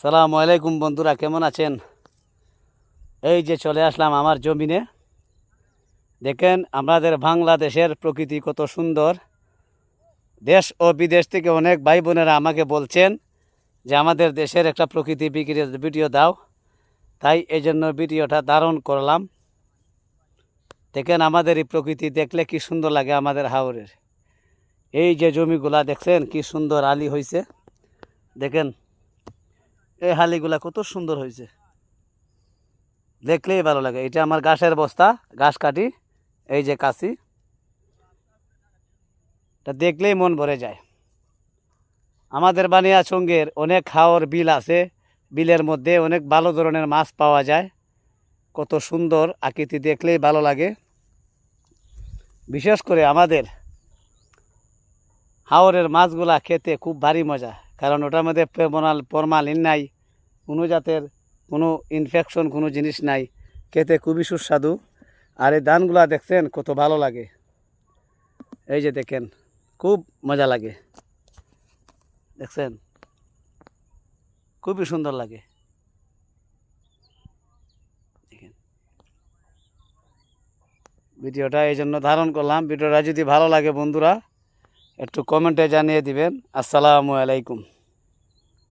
সালামু আলাইকুম বন্ধুরা, কেমন আছেন? এই যে চলে আসলাম আমার জমিনে। দেখেন আমাদের বাংলাদেশের প্রকৃতি কত সুন্দর। দেশ ও বিদেশ থেকে অনেক ভাই বোনেরা আমাকে বলছেন যে আমাদের দেশের একটা প্রকৃতি ভিডিও দাও, তাই এই জন্য ভিডিওটা ধারণ করলাম। দেখেন আমাদের এই প্রকৃতি দেখলে কি সুন্দর লাগে। আমাদের হাওরের এই যে জমিগুলা দেখছেন কি সুন্দর আলি হয়েছে। দেখেন এই হালিগুলা কত সুন্দর হয়েছে, দেখলেই ভালো লাগে। এটা আমার ঘাসের বস্তা, ঘাস কাটি, এই যে কাশি, এটা দেখলেই মন ভরে যায়। আমাদের বানিয়াচঙ্গের অনেক হাওর বিল আছে, বিলের মধ্যে অনেক ভালো ধরনের মাছ পাওয়া যায়। কত সুন্দর আকৃতি, দেখলেই ভালো লাগে। বিশেষ করে আমাদের হাওরের মাছগুলা খেতে খুব ভারী মজা, কারণ ওটার মধ্যে ফরমালিন নাই, কোনো জাতের কোনো ইনফেকশন কোনো জিনিস নাই। খেতে খুবই সুস্বাদু। আর এই ধানগুলা দেখছেন কত ভালো লাগে। এই যে দেখেন খুব মজা লাগে, দেখছেন খুবই সুন্দর লাগে। দেখেন ভিডিওটা এই জন্য ধারণ করলাম। ভিডিওটা যদি ভালো লাগে বন্ধুরা একটু কমেন্টে জানিয়ে দিবেন। আসসালামু আলাইকুম।